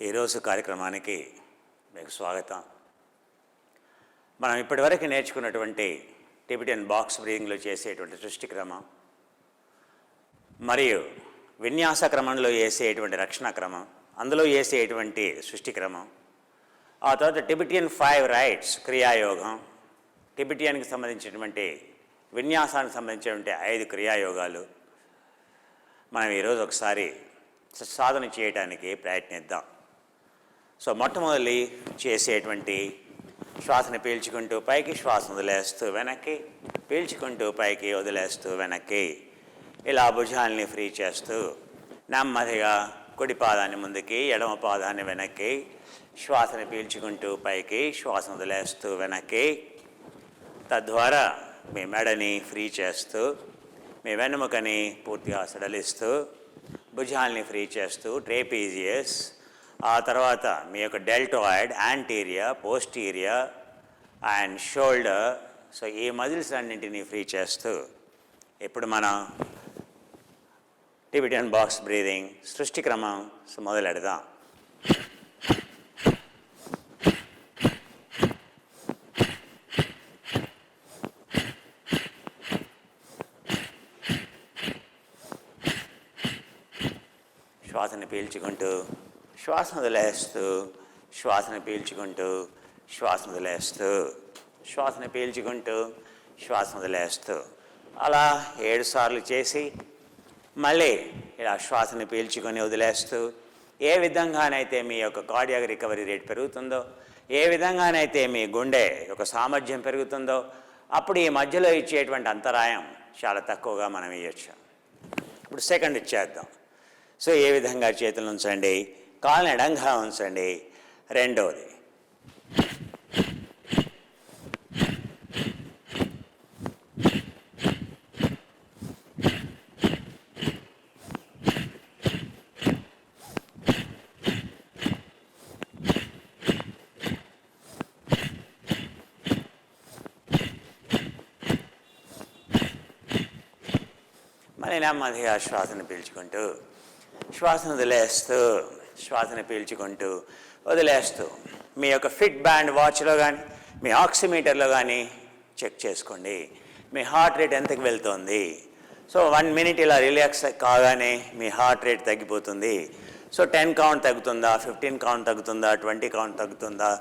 ఈరోజు కార్యక్రమానికి మీకు స్వాగతం. మనం ఇప్పటివరకు నేర్చుకున్నటువంటి టిబెటియన్ బాక్స్ బ్రీతింగ్లో చేసేటువంటి సృష్టి క్రమం మరియు విన్యాస క్రమంలో చేసేటువంటి రక్షణ క్రమం, అందులో చేసేటువంటి సృష్టి క్రమం, ఆ తర్వాత టిబెటియన్ 5 రైట్స్ క్రియాయోగం, టిబెటియన్కి సంబంధించినటువంటి విన్యాసానికి సంబంధించినటువంటి 5 క్రియాయోగాలు మనం ఈరోజు ఒకసారి సాధన చేయడానికి ప్రయత్నిద్దాం. సో మొట్టమొదటి చేసేటువంటి శ్వాసను పీల్చుకుంటూ పైకి, శ్వాసను వదిలేస్తూ వెనక్కి, పీల్చుకుంటూ పైకి, వదిలేస్తూ వెనక్కి, ఇలా భుజాల్ని ఫ్రీ చేస్తూ నెమ్మదిగా కుడి పాదాన్ని ముందుకి, ఎడమ పాదాన్ని వెనక్కి, శ్వాసను పీల్చుకుంటూ పైకి, శ్వాసను వదిలేస్తూ వెనక్కి, తద్వారా మీ మెడని ఫ్రీ చేస్తూ, మీ వెన్నుముకని పూర్తిగా సడలిస్తూ, భుజాల్ని ఫ్రీ చేస్తూ ట్రేపీజియస్, ఆ తర్వాత మీ యొక్క deltoid, anterior, posterior and shoulder, so ఈ మజిల్స్ అన్నింటినీ ఫ్రీ చేస్తూ ఇప్పుడు మనం టిబెటియన్ బాక్స్ బ్రీదింగ్ సృష్టి క్రమం మొదలెడదాం. శ్వాసను పీల్చుకుంటూ శ్వాసను వదిలేస్తూ, శ్వాసను పీల్చుకుంటూ శ్వాసను వదిలేస్తూ, శ్వాసను పీల్చుకుంటూ శ్వాసను వదిలేస్తూ, అలా 7 సార్లు చేసి మళ్ళీ ఇలా శ్వాసను పీల్చుకొని వదిలేస్తూ, ఏ విధంగానైతే మీ యొక్క కార్డియాక్ రికవరీ రేట్ పెరుగుతుందో, ఏ విధంగానైతే మీ గుండె యొక్క సామర్థ్యం పెరుగుతుందో, అప్పుడు ఈ మధ్యలో ఇచ్చేటువంటి అంతరాయం చాలా తక్కువగా మనం ఇవ్వచ్చు. ఇప్పుడు సెకండ్ ఇచ్చేద్దాం. సో ఏ విధంగా చేతులు ఉంచండి, కాళ్ళని ఎడంగా ఉంచండి. రెండవది మళ్ళీ నెమ్మదిగా శ్వాసను పీల్చుకుంటూ, శ్వాసను వదిలేస్తూ, శ్వాసను పీల్చుకుంటూ వదిలేస్తూ, మీ యొక్క ఫిట్ బ్యాండ్ వాచ్లో కానీ మీ ఆక్సిమీటర్లో కానీ చెక్ చేసుకోండి మీ హార్ట్ రేట్ ఎంతకు వెళ్తుంది. సో 1 మినిట్ ఇలా రిలాక్స్ కాగానే మీ హార్ట్ రేట్ తగ్గిపోతుంది. సో 10 కౌంట్ తగ్గుతుందా, 15 కౌంట్ తగ్గుతుందా, 20 కౌంట్ తగ్గుతుందా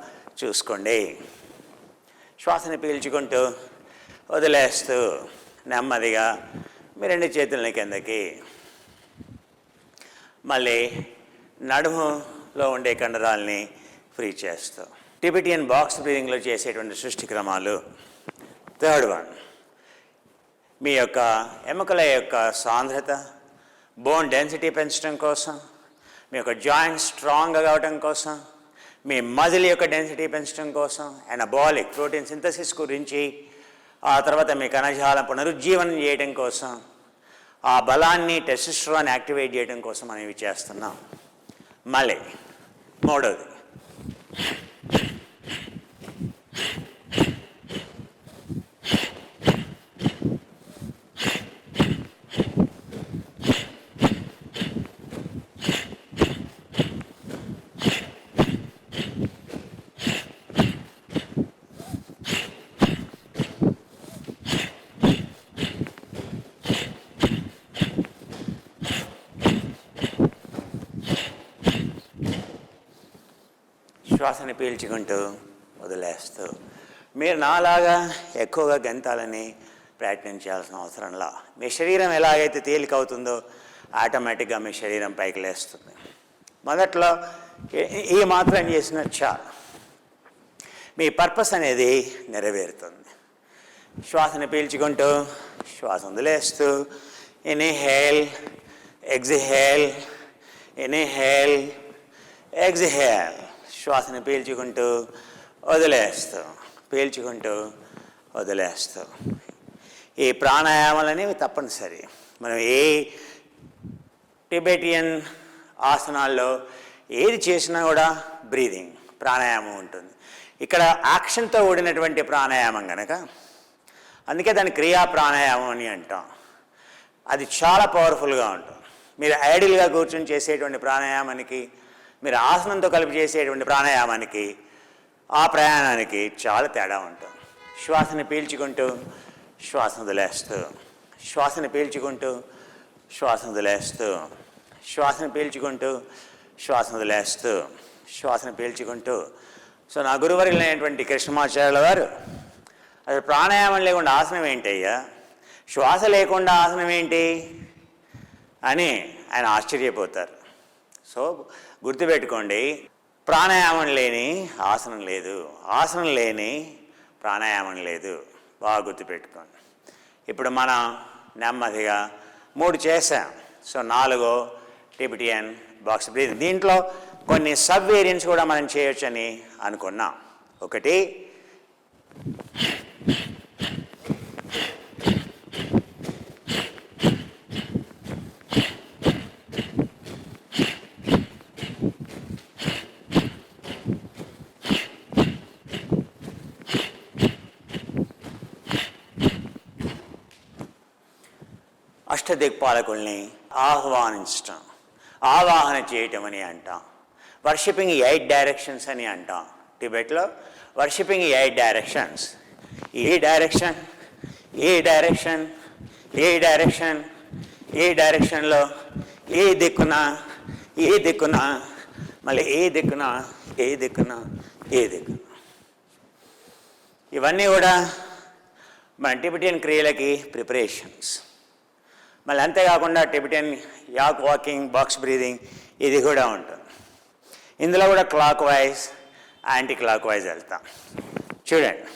చూసుకోండి. శ్వాసను పీల్చుకుంటూ వదిలేస్తూ నెమ్మదిగా మీ 2 చేతులని కిందకి, మళ్ళీ నడుములో ఉండే కండరాలని ఫ్రీ చేస్తూ టిబెటియన్ బాక్స్ బ్రీదింగ్లో చేసేటువంటి సృష్టి క్రమాలు. థర్డ్ వన్, మీ యొక్క ఎముకల యొక్క సాంద్రత, బోన్ డెన్సిటీ పెంచడం కోసం, మీ యొక్క జాయింట్స్ స్ట్రాంగ్గా కావడం కోసం, మీ మజిల్ యొక్క డెన్సిటీ పెంచడం కోసం, ఎనబాలిక్ ప్రోటీన్ సింథసిస్ గురించి, ఆ తర్వాత మీ కణజాలం పునరుజ్జీవనం చేయడం కోసం, ఆ బలాన్ని టెస్టోస్టెరాన్ యాక్టివేట్ చేయడం కోసం మనం ఇవి చేస్తున్నాం. మళ్ళీ మూడవది శ్వాసని పీల్చుకుంటూ వదిలేస్తూ. మీరు నాలాగా ఎక్కువగా గెంతాలని ప్రయత్నం చేయాల్సిన అవసరంలా, మీ శరీరం ఎలాగైతే తేలిక అవుతుందో ఆటోమేటిక్గా మీ శరీరం పైకి లేస్తుంది. మొదట్లో ఈ మాత్రం చేసిన చాలు, మీ పర్పస్ అనేది నెరవేరుతుంది. శ్వాసని పీల్చుకుంటూ శ్వాస వదిలేస్తూ, ఇన్హేల్, ఎగ్జిహేల్, ఇన్హేల్, ఎగ్జిహేల్, శ్వాసను పీల్చుకుంటూ వదిలేస్తూ, పీల్చుకుంటూ వదిలేస్తూ. ఈ ప్రాణాయామాలు అనేవి తప్పనిసరి. మనం ఏ టిబెటియన్ ఆసనాల్లో ఏది చేసినా కూడా బ్రీదింగ్ ప్రాణాయామం ఉంటుంది. ఇక్కడ యాక్షన్తో కూడినటువంటి ప్రాణాయామం కనుక అందుకే దాన్ని క్రియా ప్రాణాయామం అని అంటాం. అది చాలా పవర్ఫుల్గా ఉంటుంది. మీరు ఐడియల్గా కూర్చొని చేసేటువంటి ప్రాణాయామానికి మీరు ఆసనంతో కలిపి చేసేటువంటి ప్రాణాయామానికి ఆ ప్రయాణానికి చాలా తేడా ఉంటుంది. శ్వాసని పీల్చుకుంటూ శ్వాసను వదిలేస్తూ, శ్వాసని పీల్చుకుంటూ శ్వాసను వదిలేస్తూ, శ్వాసను పీల్చుకుంటూ శ్వాసను వదిలేస్తూ, శ్వాసను పీల్చుకుంటూ. సో నా గురువర్యులైనటువంటి కృష్ణమాచార్యుల వారు అసలు ప్రాణాయామం లేకుండా ఆసనం ఏంటయ్యా, శ్వాస లేకుండా ఆసనం ఏంటి అని ఆయన ఆశ్చర్యపోతారు. సో గుర్తుపెట్టుకోండి, ప్రాణాయామం లేని ఆసనం లేదు, ఆసనం లేని ప్రాణాయామం లేదు. బాగా గుర్తుపెట్టుకోండి. ఇప్పుడు మనం నెమ్మదిగా 3 చేసాం. So 4 Tibetan box breathing. దీంట్లో కొన్ని సబ్ వేరియంట్స్ కూడా మనం చేయొచ్చని అనుకున్నాం. ఒకటి అష్టదిక్పాలకుల్ని ఆహ్వానించటం, ఆవాహన చేయటం అని అంటాం. వర్షిపింగ్ 8 డైరెక్షన్స్ అని అంటాం. టిబెట్లో వర్షిపింగ్ 8 డైరెక్షన్స్. ఏ డైరెక్షన్, ఏ డైరెక్షన్, ఏ డైరెక్షన్, ఏ డైరెక్షన్లో ఏ దిక్కున, ఏ దిక్కున, మళ్ళీ ఏ దిక్కున, ఏ దిక్కున, ఏ దిక్కున. ఇవన్నీ కూడా మన టిబెటియన్ క్రియలకి ప్రిపరేషన్స్. మళ్ళీ అంతేకాకుండా టిబెటియన్ యాక్ వాకింగ్, బాక్స్ బ్రీదింగ్ ఇది కూడా ఉంటుంది. ఇందులో కూడా clock wise, anti clock wise వెళ్తాం. చూడండి,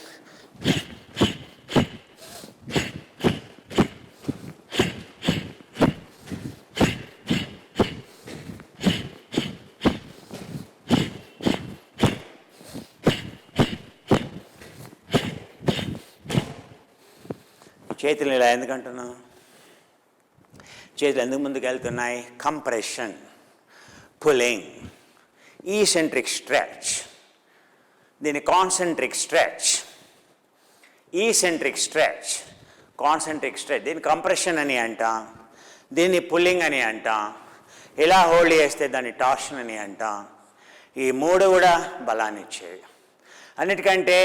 చేతులు ఇలా ఎందుకంటున్నాం, చేతులు ఎందుకు ముందుకు వెళ్తున్నాయి? కంప్రెషన్, పుల్లింగ్, ఈసెంట్రిక్ స్ట్రెచ్, దీన్ని concentric stretch, eccentric stretch, concentric stretch. దీన్ని కంప్రెషన్ అని అంటాం, దీన్ని పుల్లింగ్ అని అంటాం. ఇలా హోల్డ్ చేస్తే దాన్ని టార్షన్ అని అంటాం. ఈ 3 కూడా బలాన్ని ఇచ్చేవి. అన్నిటికంటే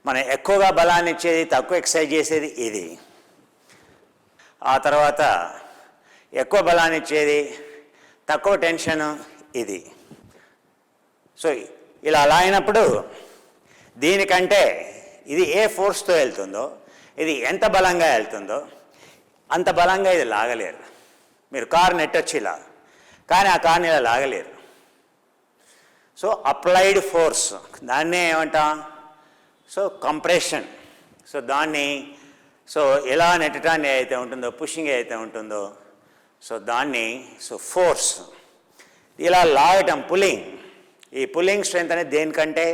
మనం ఎక్కువగా బలాన్ని ఇచ్చేది, తక్కువ ఎక్సర్సైజ్ చేసేది ఇది. ఆ తర్వాత ఎక్కువ బలాన్ని ఇచ్చేది, తక్కువ టెన్షన్ ఇది. సో ఇలా అలా అయినప్పుడు దీనికంటే ఇది ఏ ఫోర్స్తో వెళ్తుందో, ఇది ఎంత బలంగా వెళ్తుందో అంత బలంగా ఇది లాగలేరు. మీరు కారు నెట్టొచ్చు ఇలా, కానీ ఆ కార్ని ఇలా లాగలేరు. సో అప్లైడ్ ఫోర్స్, దాన్నే ఏమంటాం? So compression. సో దాన్ని ఎలా నెట్టడాన్ని అయితే ఉంటుందో, పుషింగ్ అయితే ఉంటుందో, సో దాన్ని ఫోర్స్. ఇలా లాగటం పుల్లింగ్. ఈ పుల్లింగ్ స్ట్రెంత్ అనేది దేనికంటే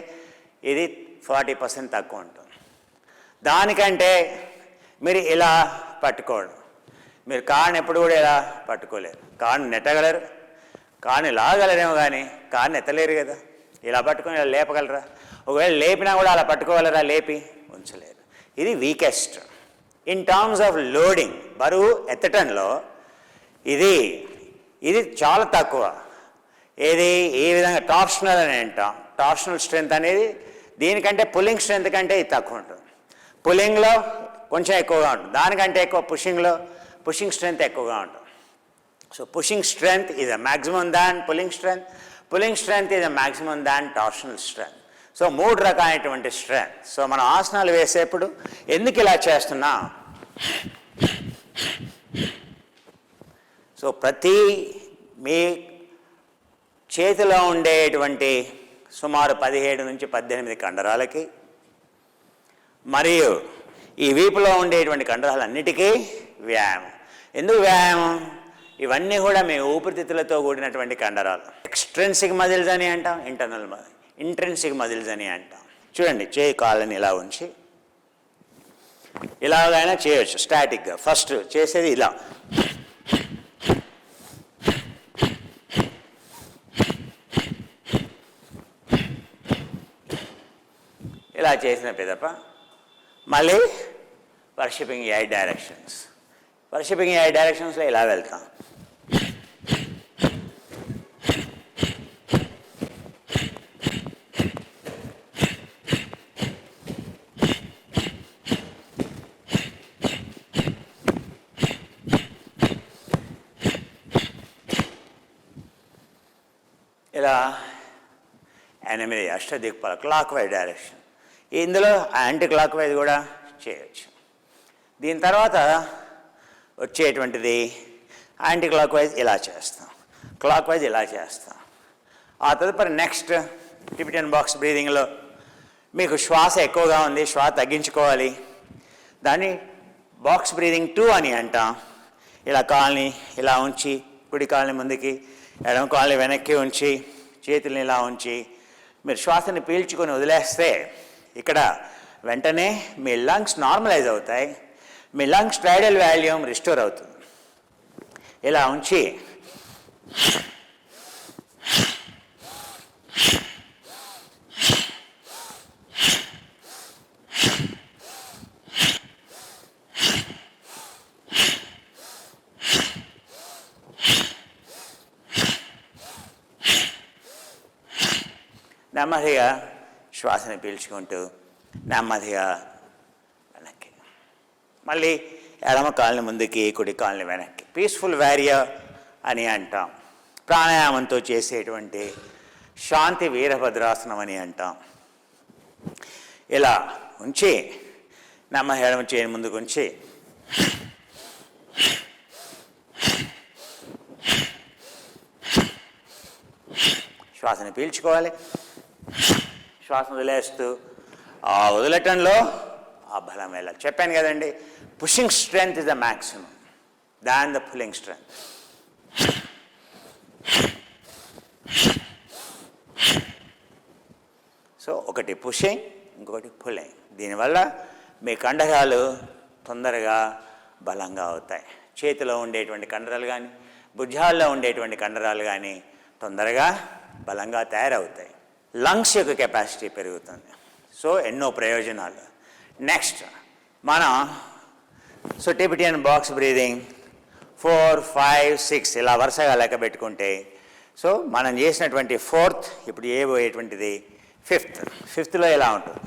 ఇది 40% తక్కువ ఉంటుంది. దానికంటే మీరు ఇలా పట్టుకోవడం. మీరు కార్ని ఎప్పుడు కూడా ఇలా పట్టుకోలేరు. కార్ని నెట్టగలరు, కార్ని లాగలరేమో, కానీ కార్ని ఎత్తలేరు కదా. ఇలా పట్టుకొని ఇలా లేపగలరా? ఒకవేళ లేపినా కూడా అలా పట్టుకోగలరా? లేపి ఉంచలేరు. ఇది weakest. In terms of loading, బరువు ఎత్తటంలో ఇది చాలా తక్కువ. ఏది ఏ విధంగా టార్షనల్ అని అంటాం. టార్షనల్ స్ట్రెంత్ అనేది దీనికంటే పుల్లింగ్ స్ట్రెంత్ కంటే ఇది తక్కువ ఉంటుంది. పుల్లింగ్లో కొంచెం ఎక్కువగా ఉంటుంది, దానికంటే ఎక్కువ పుషింగ్ స్ట్రెంత్ ఎక్కువగా ఉంటుంది. So pushing strength is a maximum than pulling strength, pulling strength is a maximum than torsional strength. So 3 రకాలైనటువంటి స్ట్రెంత్. సో మనం ఆసనాలు వేసేప్పుడు ఎందుకు ఇలా చేస్తున్నాం? సో ప్రతి మీ చేతిలో ఉండేటువంటి సుమారు 17 నుంచి 18 కండరాలకి, మరియు ఈ వీపులో ఉండేటువంటి కండరాలన్నిటికీ వ్యాయామం. ఎందుకు వ్యాయామం? ఇవన్నీ కూడా మీ ఊపిరితిత్తులతో కూడినటువంటి కండరాలు. ఎక్స్ట్రెన్సిక్ మజిల్స్ అని అంటాం, ఇంట్రెన్సిక్ మజిల్స్ అని అంటాం. చూడండి, చేయి కాళ్ళని ఇలా ఉంచి ఇలాగైనా చేయవచ్చు స్టాటిక్గా. ఫస్ట్ చేసేది ఇలా, ఇలా చేసిన పిదప మళ్ళీ వర్షిపింగ్ 8 డైరెక్షన్స్. వర్షిపింగ్ 8 డైరెక్షన్స్లో ఇలా వెళ్తాం. 8 అష్టదిక్పాల క్లాక్ వైజ్ డైరెక్షన్. ఇందులో యాంటీ క్లాక్ వైజ్ కూడా చేయొచ్చు. దీని తర్వాత వచ్చేటువంటిది యాంటీ క్లాక్ వైజ్ ఇలా చేస్తాం, క్లాక్ వైజ్ ఇలా చేస్తాం. ఆ తదుపరి నెక్స్ట్ టిబెటియన్ బాక్స్ బ్రీదింగ్లో మీకు శ్వాస ఎక్కువగా ఉంది, శ్వాస తగ్గించుకోవాలి. దాన్ని బాక్స్ బ్రీదింగ్ 2 అని అంటాం. ఇలా కాల్ని ఇలా ఉంచి, కుడి కాల్ని ముందుకి, ఎడమ కాల్ని వెనక్కి ఉంచి, చేతుల్ని ఇలా ఉంచి మీరు శ్వాసని పీల్చుకొని వదిలేస్తే ఇక్కడ వెంటనే మీ లంగ్స్ నార్మలైజ్ అవుతాయి, మీ లంగ్స్ ట్రైడల్ వాల్యూమ్ రిస్టోర్ అవుతుంది. ఇలా ఉంచి నెమ్మదిగా శ్వాసని పీల్చుకుంటూ నెమ్మదిగా వెనక్కి, మళ్ళీ ఎడమ కాళ్ళని ముందుకి, కుడి కాళ్ళని వెనక్కి. పీస్ఫుల్ వారియర్ అని అంటాం. ప్రాణాయామంతో చేసేటువంటి శాంతి వీరభద్రాసనం అని అంటాం. ఇలా ఉంచి నెమ్మది ఎడమ చేయని ముందుకు ఉంచి శ్వాసని పీల్చుకోవాలి, శ్వాసను వదిలేస్తూ ఆ వదిలేటంలో ఆ బలం వెళ్ళాలి. చెప్పాను కదండి, pushing strength is the maximum than the pulling strength. So ఒకటి పుషింగ్, ఇంకొకటి పుల్లింగ్. దీనివల్ల మీ కండరాలు తొందరగా బలంగా అవుతాయి. చేతిలో ఉండేటువంటి కండరాలు కానీ, భుజాల్లో ఉండేటువంటి కండరాలు కానీ తొందరగా బలంగా తయారవుతాయి. లంగ్స్ యొక్క కెపాసిటీ పెరుగుతుంది. సో ఎన్నో ప్రయోజనాలు. నెక్స్ట్ మనం టిబెటియన్ బాక్స్ బ్రీదింగ్ 4, 5, 6 ఇలా వరుసగా లెక్క పెట్టుకుంటే, సో మనం చేసినటువంటి 4th, ఇప్పుడు ఏబోయేటువంటిది 5th. 5thలో ఎలా ఉంటుంది?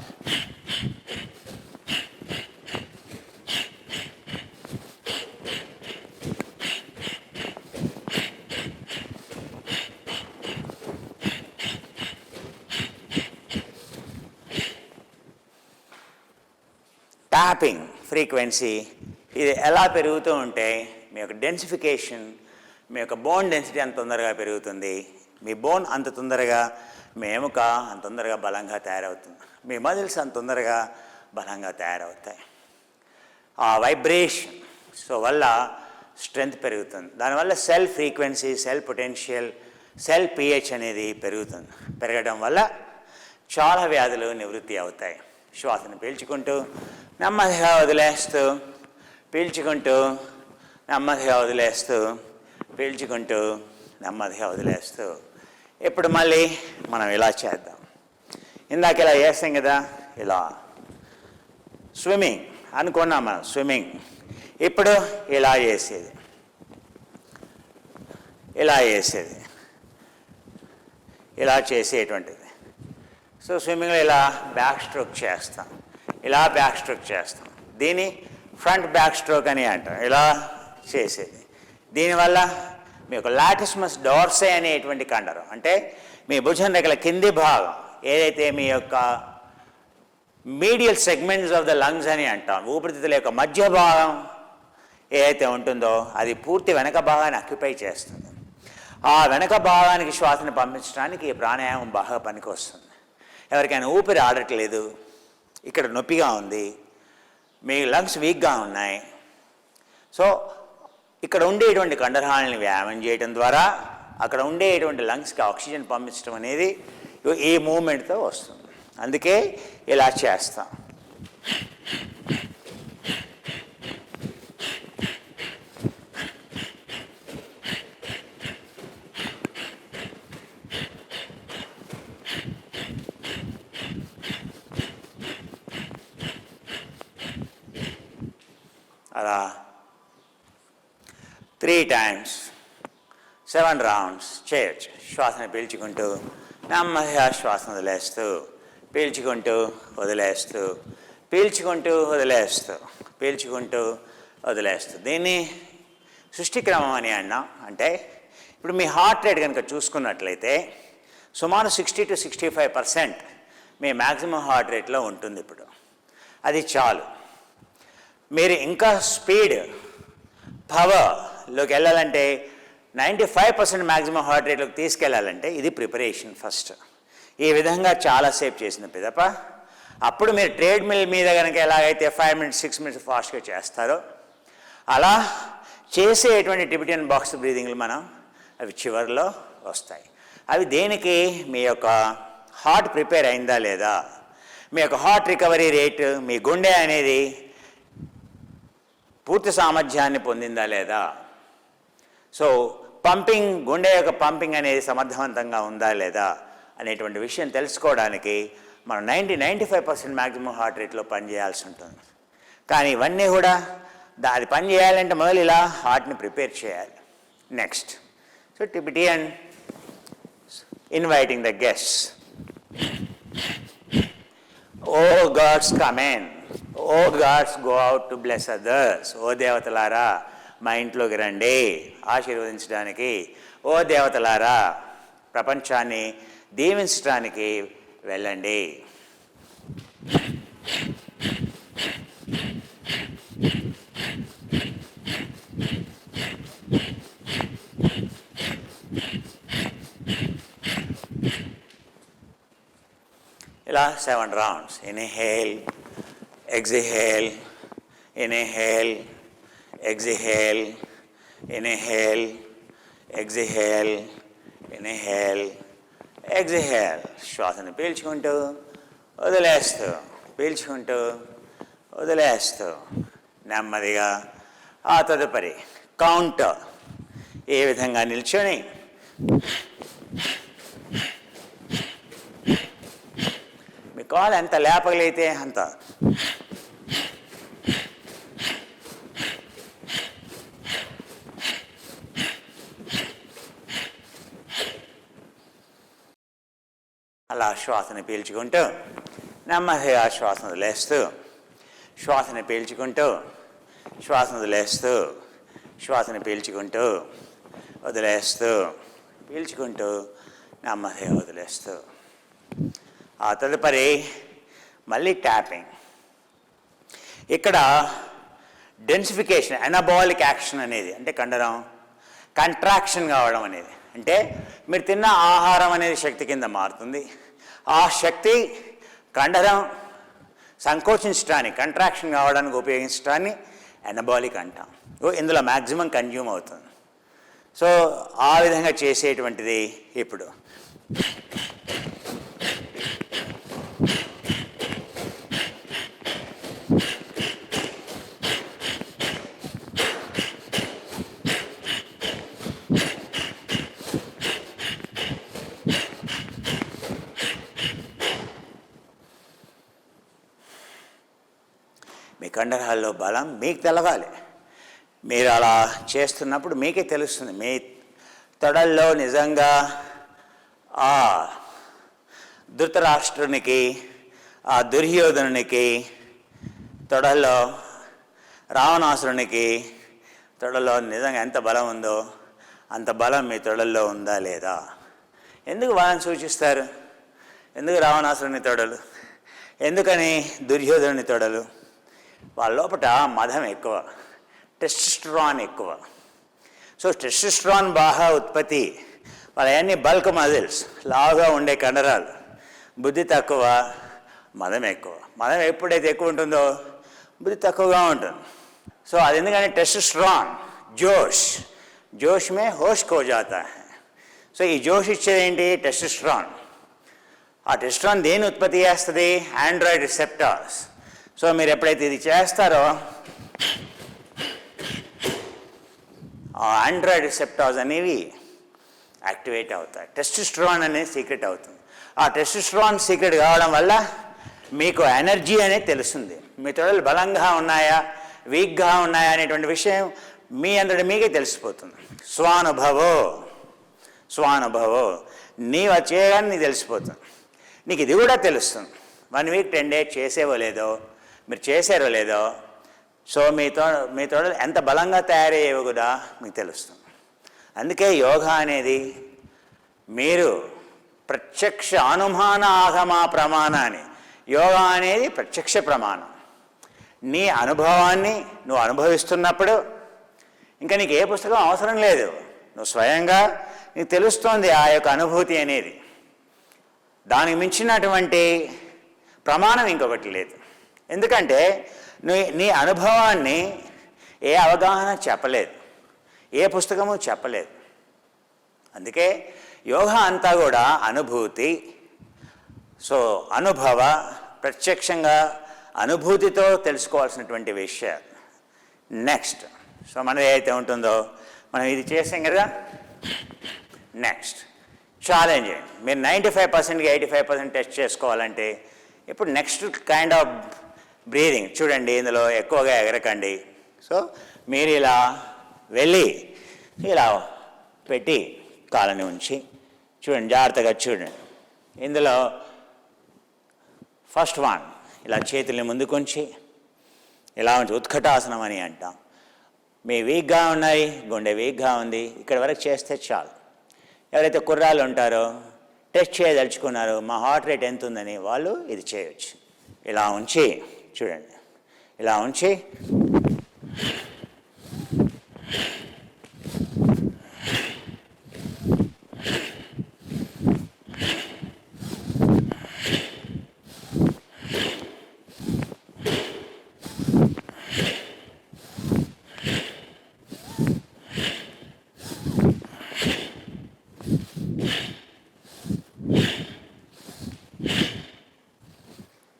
ట్యాపింగ్ ఫ్రీక్వెన్సీ ఇది ఎలా పెరుగుతూ ఉంటే మీ యొక్క డెన్సిఫికేషన్, మీ యొక్క బోన్ డెన్సిటీ అంత తొందరగా పెరుగుతుంది, మీ బోన్ అంత తొందరగా, మీ ఎముక అంత తొందరగా బలంగా తయారవుతుంది, మీ మజిల్స్ అంత తొందరగా బలంగా తయారవుతాయి. ఆ వైబ్రేషన్ వల్ల స్ట్రెంగ్త్ పెరుగుతుంది. దానివల్ల cell frequency, cell potential, cell pH అనేది పెరుగుతుంది. పెరగడం వల్ల చాలా వ్యాధులు నివృత్తి అవుతాయి. శ్వాసను పీల్చుకుంటూ నెమ్మదిగా వదిలేస్తూ, పీల్చుకుంటూ నెమ్మదిగా వదిలేస్తూ, పీల్చుకుంటూ నెమ్మదిగా వదిలేస్తూ. ఇప్పుడు మళ్ళీ మనం ఇలా చేద్దాం. ఇందాక ఇలా చేస్తాం కదా, ఇలా స్విమ్మింగ్ అనుకున్నాం మనం, స్విమ్మింగ్. ఇప్పుడు ఇలా చేసేది, ఇలా చేసేది, ఇలా చేసేటువంటిది. సో స్విమ్మింగ్లో ఇలా బ్యాక్ స్ట్రోక్ చేస్తాం, ఇలా బ్యాక్ స్ట్రోక్ చేస్తాం. దీన్ని ఫ్రంట్ బ్యాక్ స్ట్రోక్ అని అంటాం. ఇలా చేసేది. దీనివల్ల మీ యొక్క లాటిస్మస్ డోర్సే అనేటువంటి కండరం, అంటే మీ భుజం రేఖల కింది భాగం, ఏదైతే మీ యొక్క medial segments of the lungs అని అంటాం, ఊపిరితిత్తుల యొక్క మధ్య భాగం ఏదైతే ఉంటుందో అది పూర్తి వెనక భాగాన్ని ఆక్యుపై చేస్తుంది. ఆ వెనక భాగానికి శ్వాసను పంపించడానికి ఈ ప్రాణాయామం బాగా పనికి వస్తుంది. ఎవరికైనా ఊపిరి ఆడట్లేదు, ఇక్కడ నొప్పిగా ఉంది, మీ లంగ్స్ వీక్గా ఉన్నాయి, సో ఇక్కడ ఉండేటువంటి కండరాలని వ్యాయామం చేయడం ద్వారా అక్కడ ఉండేటువంటి లంగ్స్కి ఆక్సిజన్ పంపించడం అనేది ఈ మూమెంట్తో వస్తుంది. అందుకే ఇలా చేస్తాం. అలా 3 times 7 rounds చేయొచ్చు. శ్వాసను పీల్చుకుంటూ నెమ్మదిగా శ్వాసను వదిలేస్తూ, పీల్చుకుంటూ వదిలేస్తూ, పీల్చుకుంటూ వదిలేస్తూ, పీల్చుకుంటూ వదిలేస్తూ. దీన్ని సృష్టిక్రమం అని అన్నాం. అంటే ఇప్పుడు మీ హార్ట్ రేట్ కనుక చూసుకున్నట్లయితే సుమారు 60 to 65% మీ మ్యాక్సిమం హార్ట్ రేట్లో ఉంటుంది ఇప్పుడు. అది చాలు. మీరు ఇంకా స్పీడ్ పవర్లోకి వెళ్ళాలంటే 95% మ్యాక్సిమం హార్ట్ రేట్లోకి తీసుకెళ్ళాలంటే ఇది ప్రిపరేషన్ ఫస్ట్. ఈ విధంగా చాలాసేపు చేసిన పిదప అప్పుడు మీరు ట్రెడ్మిల్ మీద కనుక ఎలాగైతే 5 minutes 6 minutes ఫాస్ట్గా చేస్తారో అలా చేసేటువంటి టిబెటియన్ బాక్స్ బ్రీదింగ్లు అవి చివరిలో వస్తాయి. అవి దేనికి? మీ యొక్క హార్ట్ ప్రిపేర్ అయిందా లేదా, మీ యొక్క హార్ట్ రికవరీ రేటు, మీ గుండె అనేది పూర్తి సామర్థ్యాన్ని పొందిందా లేదా, సో పంపింగ్, గుండె యొక్క పంపింగ్ అనేది సమర్థవంతంగా ఉందా లేదా అనేటువంటి విషయం తెలుసుకోవడానికి మనం 90-95% మ్యాక్సిమం హార్ట్ రేట్లో పనిచేయాల్సి ఉంటుంది. కానీ ఇవన్నీ కూడా అది పని చేయాలంటే మొదలు ఇలా హార్ట్ని ప్రిపేర్ చేయాలి. Next, so Tibetan inviting the guests. O gods come in, O gods go out to bless others. ఓ దేవతలారా మా ఇంట్లోకి రండి ఆశీర్వదించడానికి. ఓ దేవతలారా ప్రపంచాన్ని దీవించడానికి వెళ్ళండి. ఇలా 7 rounds. Inhale, exhale, inhale, exhale, inhale, exhale, inhale, exhale. శ్వాసను పీల్చుకుంటూ వదిలేస్తూ, పీల్చుకుంటూ వదిలేస్తూ నెమ్మదిగా ఆ తదుపరి కౌంట్ ఏ విధంగా నిల్చొని మీ కాలు ఎంత లేపగలిగితే అంత. అలా శ్వాసను పీల్చుకుంటూ నెమ్మదిగా శ్వాసను వదిలేస్తూ, శ్వాసను పీల్చుకుంటూ శ్వాసను వదిలేస్తూ, శ్వాసను పీల్చుకుంటూ వదిలేస్తూ, పీల్చుకుంటూ నెమ్మదిగా వదిలేస్తూ. ఆ తదుపరి మళ్ళీ ట్యాపింగ్. ఇక్కడ డెన్సిఫికేషన్, ఎనబాలిక్ యాక్షన్ అనేది అంటే కండరం కంట్రాక్షన్ కావడం అనేది, అంటే మీరు తిన్న ఆహారం అనేది శక్తి కింద మారుతుంది. ఆ శక్తి కండరం సంకోచించడానికి, కంట్రాక్షన్ కావడానికి ఉపయోగించడాన్ని ఎనబాలిక్ అంటాం. ఇందులో మ్యాక్సిమం కన్జ్యూమ్ అవుతుంది. సో ఆ విధంగా చేసేటువంటిది ఇప్పుడు. మీ కండరాల్లో బలం మీకు తెలవాలి. మీరు అలా చేస్తున్నప్పుడు మీకే తెలుస్తుంది. మీ తొడల్లో నిజంగా ఆ ధృతరాష్ట్రునికి, ఆ దుర్యోధనునికి తొడల్లో, రావణాసురునికి తొడల్లో నిజంగా ఎంత బలం ఉందో అంత బలం మీ తొడల్లో ఉందా లేదా. ఎందుకు వాళ్ళని సూచిస్తారు? ఎందుకు రావణాసురుని తొడలు, ఎందుకని దుర్యోధనుని తొడలు? వాళ్ళ లోపల మదం ఎక్కువ, టెస్టోస్టెరాన్ ఎక్కువ. సో టెస్టోస్టెరాన్ బాగా ఉత్పత్తి, వాళ్ళన్నీ బల్క్ మజిల్స్, లావుగా ఉండే కండరాలు. బుద్ధి తక్కువ, మదం ఎక్కువ. మదం ఎప్పుడైతే ఎక్కువ ఉంటుందో బుద్ధి తక్కువగా ఉంటుంది. సో అది ఎందుకంటే టెస్టోస్టెరాన్ జోష్, జోష్ మే హోష్ ఖో జాతా హై. సో ఈ జోష్ ఇచ్చేది ఏంటి? టెస్టోస్టెరాన్. ఆ టెస్టోస్టెరాన్ దేని ఉత్పత్తి చేస్తుంది? Android receptors. సో మీరు ఎప్పుడైతే ఇది చేస్తారో ఆ ఆండ్రాయిడ్ రిసెప్టార్స్ అనేవి యాక్టివేట్ అవుతాయి. టెస్టోస్టెరాన్ అనేది సీక్రెట్ అవుతుంది. ఆ టెస్టోస్టెరాన్ సీక్రెట్ కావడం వల్ల మీకు ఎనర్జీ అనేది తెలుస్తుంది. మీ తొడలు బలంగా ఉన్నాయా, వీక్గా ఉన్నాయా అనేటువంటి విషయం మీ అందరి మీకే తెలిసిపోతుంది. స్వానుభవో, స్వానుభవో. నీవు అది చేయగానే నీకు తెలిసిపోతుంది. నీకు ఇది కూడా తెలుస్తుంది. 1 week 10 days చేసేవో లేదో, మీరు చేసారో లేదో. సో మీ తొడలు ఎంత బలంగా తయారయ్యేవో కూడా మీకు తెలుస్తుంది. అందుకే యోగా అనేది మీరు ప్రత్యక్ష అనుమాన ఆగమ ప్రమాణాన్ని. యోగా అనేది ప్రత్యక్ష ప్రమాణం. నీ అనుభవాన్ని నువ్వు అనుభవిస్తున్నప్పుడు ఇంకా నీకు ఏ పుస్తకం అవసరం లేదు. నువ్వు స్వయంగా నీకు తెలుస్తోంది ఆ యొక్క అనుభూతి అనేది. దానికి మించినటువంటి ప్రమాణం ఇంకొకటి లేదు. ఎందుకంటే నీ అనుభవాన్ని ఏ అవగాహన చెప్పలేదు, ఏ పుస్తకము చెప్పలేదు. అందుకే యోగా అంతా కూడా అనుభూతి. సో అనుభవ, ప్రత్యక్షంగా అనుభూతితో తెలుసుకోవాల్సినటువంటి విషయాలు. నెక్స్ట్, సో మనది ఏదైతే ఉంటుందో మనం ఇది చేసాం కదా. నెక్స్ట్ ఛాలెంజ్ చేయండి. మీరు 95%కి 85% టెస్ట్ చేసుకోవాలంటే ఇప్పుడు నెక్స్ట్ కైండ్ ఆఫ్ బ్రీదింగ్ చూడండి. ఇందులో ఎక్కువగా ఎగరకండి. సో మీరు ఇలా వెళ్ళి ఇలా పెట్టి కాళ్ళని ఉంచి చూడండి, జాగ్రత్తగా చూడండి. ఇందులో ఫస్ట్ వన్ ఇలా చేతుల్ని ముందుకొంచి ఇలా ఉంచి ఉత్కటాసనం అని అంటాం. మీ వీక్గా ఉన్నాయి, గుండె వీక్గా ఉంది, ఇక్కడ వరకు చేస్తే చాలు. ఎవరైతే కుర్రాళ్ళు ఉంటారో టెస్ట్ చేయదలుచుకున్నారో మా హార్ట్ రేట్ ఎంత ఉందని వాళ్ళు ఇది చేయొచ్చు. ఇలా ఉంచి చూడండి, ఇలా ఉంచి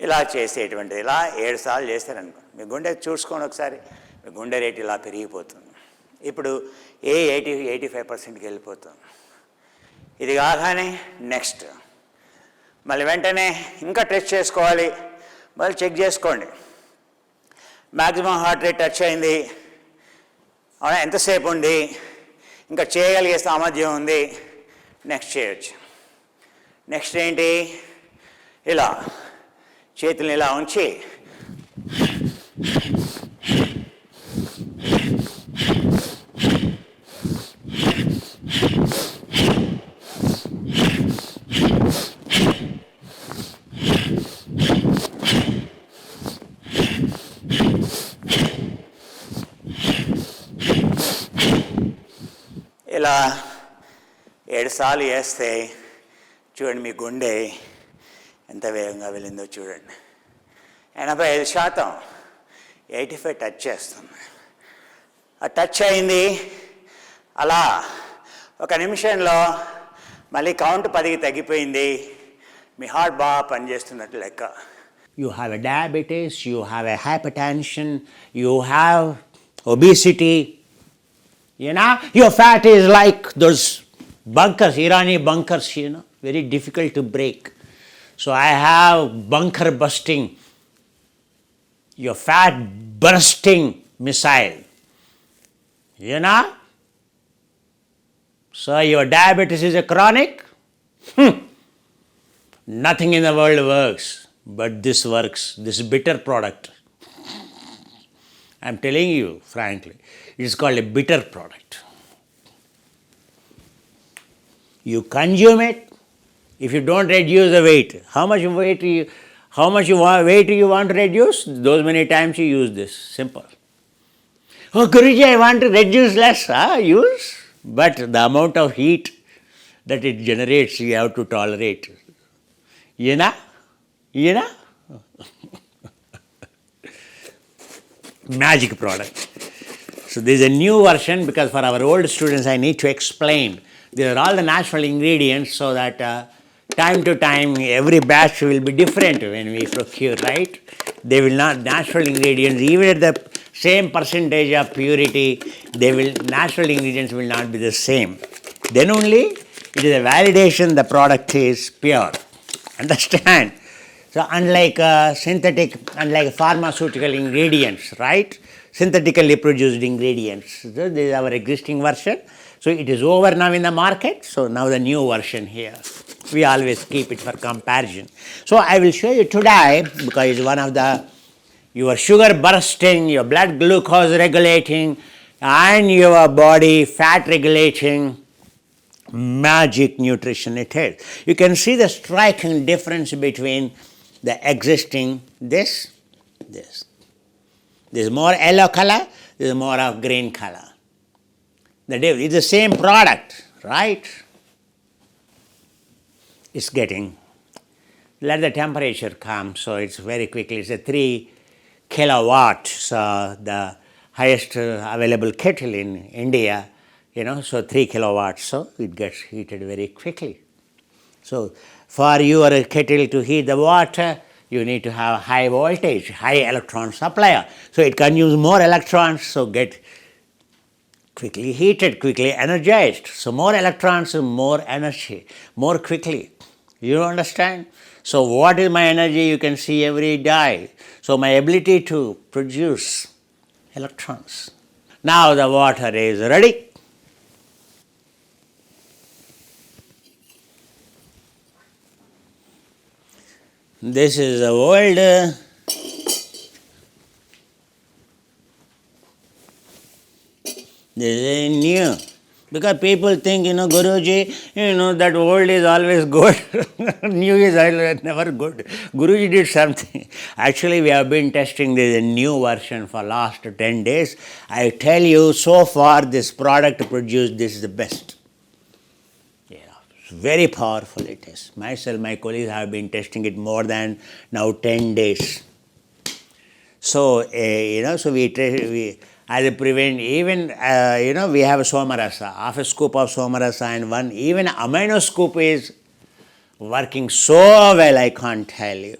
ఇలా చేసేటువంటిది. ఇలా 7 సార్లు చేస్తారనుకో మీ గుండె చూసుకోండి ఒకసారి. మీ గుండె రేటు ఇలా పెరిగిపోతుంది. ఇప్పుడు 85%కి వెళ్ళిపోతుంది. ఇది కాగానే నెక్స్ట్ మళ్ళీ వెంటనే ఇంకా టెస్ట్ చేసుకోవాలి. మళ్ళీ చెక్ చేసుకోండి. మ్యాక్సిమం హార్ట్ రేట్ టచ్ అయింది, అవునా, ఎంతసేపు ఉంది, ఇంకా చేయగలిగే సామర్థ్యం ఉంది, నెక్స్ట్ చేయొచ్చు. నెక్స్ట్ ఏంటి, ఇలా చేతుల్ని ఇలా ఉంచి ఇలా 7 సార్లు వేస్తే చూడండి మీ గుండె ఎంత వేగంగా వెళ్ళిందో చూడండి. 85%, 85 టచ్ చేస్తుంది. ఆ టచ్ అయింది. అలా 1 నిమిషంలో మళ్ళీ కౌంట్ 10కి తగ్గిపోయింది. మీ హార్ట్ బాగా పనిచేస్తున్నట్టు లెక్క. You have a diabetes, you have a hypertension, you have obesity. You know, your fat is like those bunkers, Irani bunkers, you know, very difficult to break. So I have bunker busting, your fat bursting missile. You know? So your diabetes is a chronic? Nothing in the world works, but this works, this bitter product. I'm telling you frankly, it is called a bitter product. You consume it. If you don't reduce the weight, how much weight do you want to reduce? Those many times you use this. Simple. Oh, Guruji, I want to reduce less. Use. But the amount of heat that it generates, you have to tolerate. You know? You know? Magic product. So this is a new version because for our old students I need to explain. These are all the natural ingredients so that time to time every batch will be different when we procure, right? They will not, natural ingredients, even at the same percentage of purity, natural ingredients will not be the same. Then only it is a validation the product is pure. Understand? So unlike unlike pharmaceutical ingredients, right? Synthetically produced ingredients. So this is our existing version. So it is over now in the market. So now the new version here. We always keep it for comparison. So I will show you today because it's one of the your sugar bursting, your blood glucose regulating, and your body fat regulating magic nutrition it is. You can see the striking difference between the existing this. This is more yellow color, this is more of green color. It's the same product, right? It's getting, let the temperature come, so it's very quickly, it's a 3 kilowatt, so the highest available kettle in India, so 3 kilowatts, so it gets heated very quickly. So for your kettle to heat the water, you need to have high voltage, high electron supply. So it consumes more electrons, so get quickly heated, quickly energized. So more electrons, more energy, more quickly. You understand? So what is my energy? You can see every day. So my ability to produce electrons. Now the water is ready. This is the old this is new. Because people think, Guruji, that old is always good, new is never good. Guruji did something. Actually, we have been testing this new version for last 10 days. I tell you, so far this product produced, this is the best. It's very powerful it is. Myself, my colleagues have been testing it more than now 10 days. So, so we as a prevent, even, we have Somarasa, half a scoop of Somarasa and one, even amino scoop is working so well, I can't tell you,